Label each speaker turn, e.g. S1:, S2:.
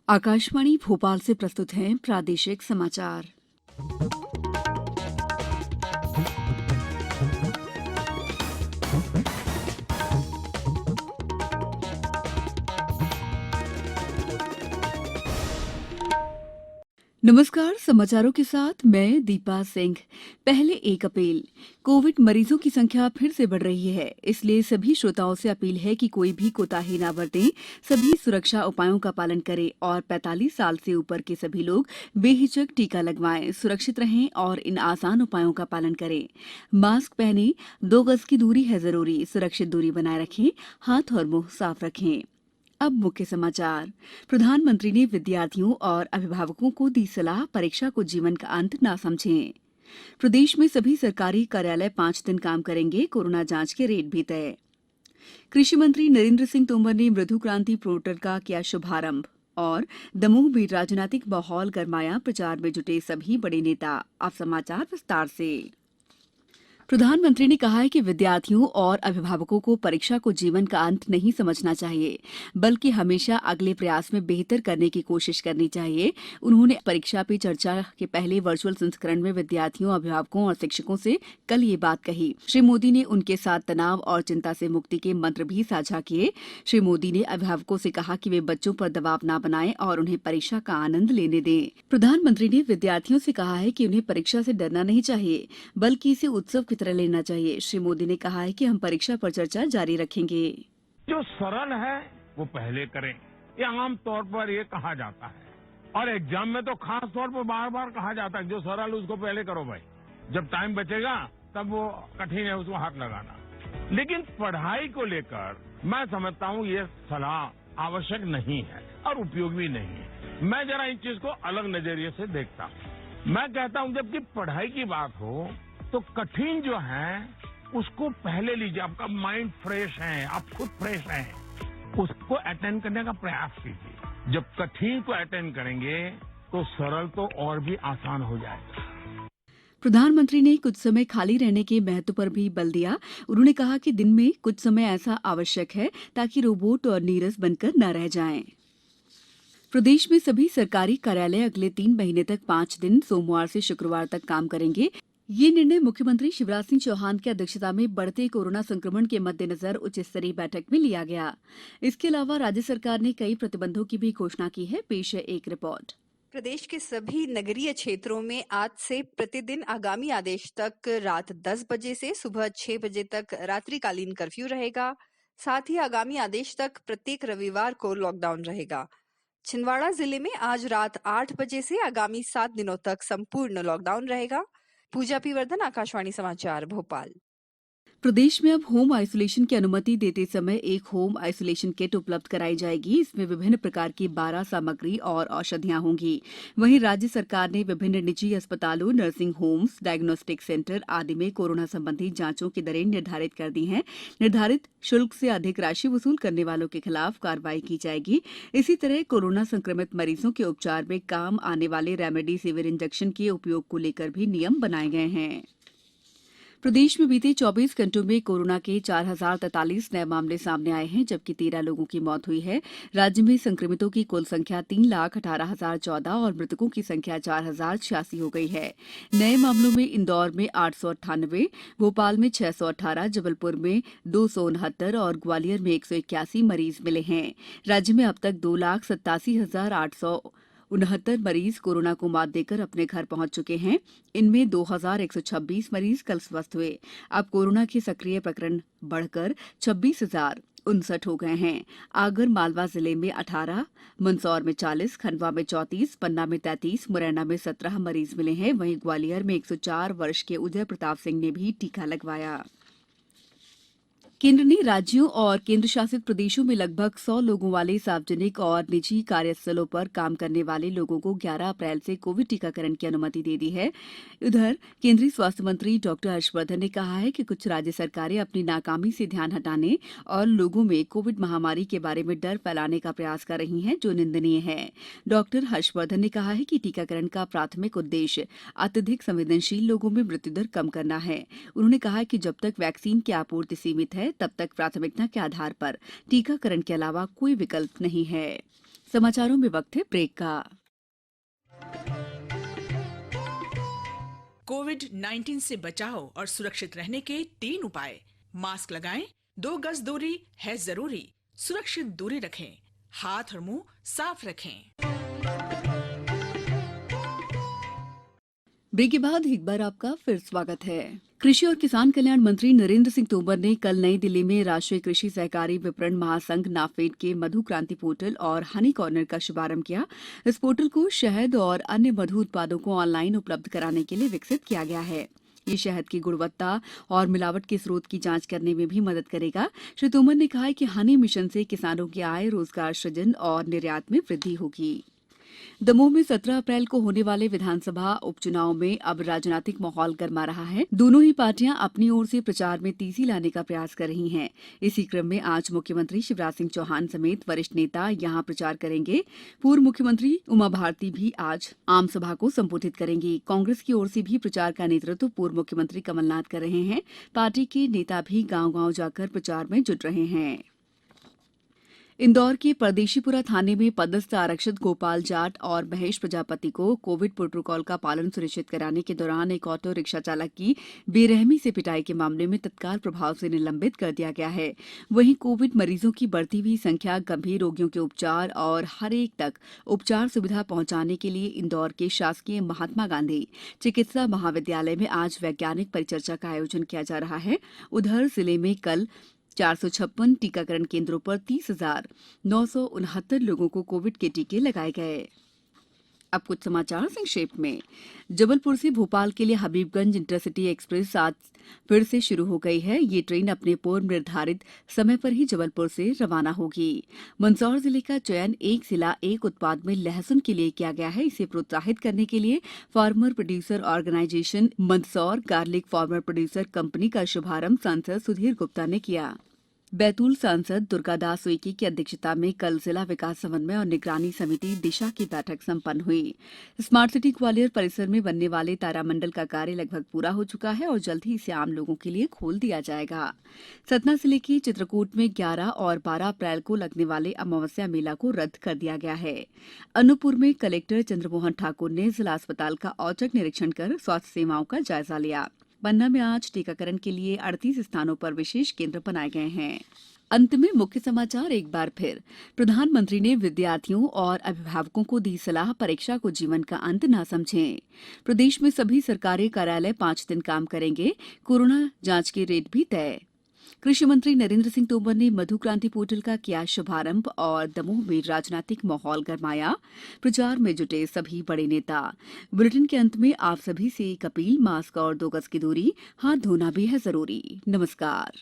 S1: आकाशवाणी भोपाल से प्रस्तुत हैं प्रादेशिक समाचार। नमस्कार, समाचारों के साथ मैं दीपा सिंह। पहले 1 अप्रैल कोविड मरीजों की संख्या फिर से बढ़ रही है, इसलिए सभी श्रोताओं से अपील है कि कोई भी कोताही न बरतें, सभी सुरक्षा उपायों का पालन करें और 45 साल से ऊपर के सभी लोग बेहिचक टीका लगवाएं, सुरक्षित रहें और इन आसान उपायों का पालन करें। मास्क पहनें, 2 गज की दूरी है जरूरी, सुरक्षित दूरी बनाए रखें, हाथ और मुंह साफ रखें। अब मुख्य समाचार। प्रधानमंत्री ने विद्यार्थियों और अभिभावकों को दी सलाह, परीक्षा को जीवन का अंत न समझें। प्रदेश में सभी सरकारी कार्यालय 5 दिन काम करेंगे, कोरोना जांच के रेट भी तय। कृषि मंत्री नरेंद्र सिंह तोमर ने मृदु क्रांति पोर्टल का किया शुभारंभ। और दमोह में राजनीतिक माहौल गरमाया, प्रचार में जुटे सभी बड़े नेता। अब समाचार विस्तार से। प्रधानमंत्री ने कहा है कि विद्यार्थियों और अभिभावकों को परीक्षा को जीवन का अंत नहीं समझना चाहिए, बल्कि हमेशा अगले प्रयास में बेहतर करने की कोशिश करनी चाहिए। उन्होंने परीक्षा पे चर्चा के पहले वर्चुअल संस्करण में विद्यार्थियों, अभिभावकों और शिक्षकों से कल ये बात कही। श्री मोदी ने उनके साथ तनाव और चिंता से मुक्ति के मंत्र भी साझा किए। श्री मोदी ने अभिभावकों से कहा कि वे बच्चों पर दबाव न बनाएं और उन्हें परीक्षा का आनंद लेने दें। प्रधानमंत्री ने विद्यार्थियों से कहा है कि उन्हें परीक्षा से डरना नहीं चाहिए, बल्कि इसे उत्सव की तरह लेना चाहिए। श्री मोदी ने कहा है कि हम परीक्षा पर चर्चा जारी रखेंगे।
S2: जो सरल है वो पहले करें, ये आम तौर पर ये कहा जाता है और एग्जाम में तो खास तौर पर बार बार कहा जाता है जो सरल उसको पहले करो भाई, जब टाइम बचेगा तब वो कठिन है उसको हाथ लगाना। लेकिन पढ़ाई को लेकर मैं समझता हूँ ये सलाह आवश्यक नहीं है और उपयोगी भी नहीं है। मैं जरा इन चीज को अलग नजरिए से देखता हूँ। मैं कहता हूँ जबकि पढ़ाई की बात हो तो कठिन जो है उसको पहले लीजिए। आपका माइंड फ्रेश है, आप खुद फ्रेश हैं, उसको अटेंड करने का प्रयास कीजिए। जब कठिन को अटेंड करेंगे तो सरल तो और भी आसान हो जाएगा।
S1: प्रधानमंत्री ने कुछ समय खाली रहने के महत्व पर भी बल दिया। उन्होंने कहा कि दिन में कुछ समय ऐसा आवश्यक है ताकि रोबोट और नीरस बनकर न रह जाएं। प्रदेश में सभी सरकारी कार्यालय अगले 3 महीने तक 5 दिन सोमवार से शुक्रवार तक काम करेंगे। ये निर्णय मुख्यमंत्री शिवराज सिंह चौहान की अध्यक्षता में बढ़ते कोरोना संक्रमण के मद्देनजर उच्च स्तरीय बैठक में लिया गया। इसके अलावा राज्य सरकार ने कई प्रतिबंधों की भी घोषणा की है। पेश है एक रिपोर्ट।
S3: प्रदेश के सभी नगरीय क्षेत्रों में आज से प्रतिदिन आगामी आदेश तक रात 10 बजे से सुबह 6 बजे तक रात्रिकालीन कर्फ्यू रहेगा। साथ ही आगामी आदेश तक प्रत्येक रविवार को लॉकडाउन रहेगा। छिंदवाड़ा जिले में आज रात 8 बजे से आगामी 7 दिनों तक संपूर्ण लॉकडाउन रहेगा। पूजा पी वर्धन, आकाशवाणी समाचार, भोपाल।
S1: प्रदेश में अब होम आइसोलेशन की अनुमति देते समय एक होम आइसोलेशन किट उपलब्ध कराई जाएगी। इसमें विभिन्न प्रकार की 12 सामग्री और औषधियां होंगी। वहीं राज्य सरकार ने विभिन्न निजी अस्पतालों, नर्सिंग होम्स, डायग्नोस्टिक सेंटर आदि में कोरोना संबंधी जांचों की दरें निर्धारित कर दी हैं। निर्धारित शुल्क से अधिक राशि वसूल करने वालों के खिलाफ कार्रवाई की जाएगी। इसी तरह कोरोना संक्रमित मरीजों के उपचार में काम आने वाले रेमडेसिविर इंजेक्शन के उपयोग को लेकर भी नियम बनाए गए हैं। प्रदेश में बीते 24 घंटों में कोरोना के 4,043 नए मामले सामने आए हैं, जबकि 13 लोगों की मौत हुई है। राज्य में संक्रमितों की कुल संख्या 3,18,014 और मृतकों की संख्या 4,086 हो गई है। नए मामलों में इंदौर में 898, भोपाल में 618, जबलपुर में 269 और ग्वालियर में 181 मरीज मिले हैं। राज्य में अब तक 2,87,869 मरीज कोरोना को मात देकर अपने घर पहुंच चुके हैं। इनमें 2,126 मरीज कल स्वस्थ हुए। अब कोरोना के सक्रिय प्रकरण बढ़कर 26,059 हो गए हैं। आगर मालवा जिले में 18, मंदसौर में 40, खंडवा में 34, पन्ना में 33, मुरैना में 17 मरीज मिले हैं। वहीं ग्वालियर में 104 वर्ष के उदय प्रताप सिंह ने भी टीका लगवाया। केंद्र ने राज्यों और केंद्र शासित प्रदेशों में लगभग 100 लोगों वाले सार्वजनिक और निजी कार्यस्थलों पर काम करने वाले लोगों को 11 अप्रैल से कोविड टीकाकरण की अनुमति दे दी है। उधर केंद्रीय स्वास्थ्य मंत्री डॉक्टर हर्षवर्धन ने कहा है कि कुछ राज्य सरकारें अपनी नाकामी से ध्यान हटाने और लोगों में कोविड महामारी के बारे में डर फैलाने का प्रयास कर रही हैं, जो निंदनीय है। डॉक्टर हर्षवर्धन ने कहा है कि टीकाकरण का प्राथमिक उद्देश्य अत्यधिक संवेदनशील लोगों में मृत्युदर कम करना है। उन्होंने कहा कि जब तक वैक्सीन की आपूर्ति सीमित है, तब तक प्राथमिकता के आधार पर टीकाकरण के अलावा कोई विकल्प नहीं है। समाचारों में वक्त है ब्रेक का।
S4: कोविड-19 से बचाव और सुरक्षित रहने के 3 उपाय। मास्क लगाएं, 2 गज दूरी है जरूरी, सुरक्षित दूरी रखें, हाथ और मुंह साफ रखें।
S1: ब्रेक के बाद एक बार आपका फिर स्वागत है। कृषि और किसान कल्याण मंत्री नरेंद्र सिंह तोमर ने कल नई दिल्ली में राष्ट्रीय कृषि सहकारी विपणन महासंघ नाफेड के मधु क्रांति पोर्टल और हनी कॉर्नर का शुभारंभ किया। इस पोर्टल को शहद और अन्य मधु उत्पादों को ऑनलाइन उपलब्ध कराने के लिए विकसित किया गया है। ये शहद की गुणवत्ता और मिलावट के स्रोत की जांच करने में भी मदद करेगा। श्री तोमर ने कहा कि हनी मिशन से किसानों की आय, रोजगार सृजन और निर्यात में वृद्धि होगी। दमोह में 17 अप्रैल को होने वाले विधानसभा उपचुनाव में अब राजनीतिक माहौल गर्मा रहा है। दोनों ही पार्टियां अपनी ओर से प्रचार में तेजी लाने का प्रयास कर रही हैं। इसी क्रम में आज मुख्यमंत्री शिवराज सिंह चौहान समेत वरिष्ठ नेता यहां प्रचार करेंगे। पूर्व मुख्यमंत्री उमा भारती भी आज आम सभा को संबोधित करेंगी। कांग्रेस की ओर से भी प्रचार का नेतृत्व पूर्व मुख्यमंत्री कमलनाथ कर रहे हैं। पार्टी के नेता भी गांव-गांव जाकर प्रचार में जुट रहे हैं। इंदौर के परदेशीपुरा थाने में पदस्थ आरक्षक गोपाल जाट और महेश प्रजापति को कोविड प्रोटोकॉल का पालन सुनिश्चित कराने के दौरान एक ऑटो रिक्शा चालक की बेरहमी से पिटाई के मामले में तत्काल प्रभाव से निलंबित कर दिया गया है। वहीं कोविड मरीजों की बढ़ती हुई संख्या, गंभीर रोगियों के उपचार और हर एक तक उपचार सुविधा पहुंचाने के लिए इंदौर के शासकीय महात्मा गांधी चिकित्सा महाविद्यालय में आज वैज्ञानिक परिचर्चा का आयोजन किया जा रहा है। उधर जिले में कल 456 टीकाकरण केंद्रों पर 30,969 लोगों को कोविड के टीके लगाए गए। अब कुछ समाचार संक्षेप में। जबलपुर से भोपाल के लिए हबीबगंज इंटरसिटी एक्सप्रेस आज फिर से शुरू हो गई है। ये ट्रेन अपने पूर्व निर्धारित समय पर ही जबलपुर से रवाना होगी। मंदसौर जिले का चयन एक जिला एक उत्पाद में लहसुन के लिए किया गया है। इसे प्रोत्साहित करने के लिए farmer producer organisation Mandsaur garlic farmer producer company का शुभारंभ सांसद सुधीर गुप्ता ने किया। बैतूल सांसद दुर्गादास उइके की अध्यक्षता में कल जिला विकास समन्वय और निगरानी समिति दिशा की बैठक संपन्न हुई। स्मार्ट सिटी ग्वालियर परिसर में बनने वाले तारामंडल का कार्य लगभग पूरा हो चुका है और जल्द ही इसे आम लोगों के लिए खोल दिया जाएगा। सतना जिले के चित्रकूट में 11 और 12 अप्रैल को लगने वाले अमावस्या मेला को रद्द कर दिया गया है। अनूपपुर में कलेक्टर चंद्रमोहन ठाकुर ने जिला अस्पताल का औचक निरीक्षण कर स्वास्थ्य सेवाओं का जायजा लिया। पन्ना में आज टीकाकरण के लिए 38 स्थानों पर विशेष केंद्र बनाए गए हैं। अंत में मुख्य समाचार एक बार फिर। प्रधानमंत्री ने विद्यार्थियों और अभिभावकों को दी सलाह, परीक्षा को जीवन का अंत न समझें। प्रदेश में सभी सरकारी कार्यालय 5 दिन काम करेंगे। कोरोना जांच के रेट भी तय। कृषि मंत्री नरेंद्र सिंह तोमर ने मधु क्रांति पोर्टल का किया शुभारंभ और दमोह में राजनीतिक माहौल गरमाया। प्रचार में जुटे सभी बड़े नेता। बुलेटिन के अंत में आप सभी से एक अपील, मास्क और 2 गज की दूरी, हाथ धोना भी है जरूरी। नमस्कार।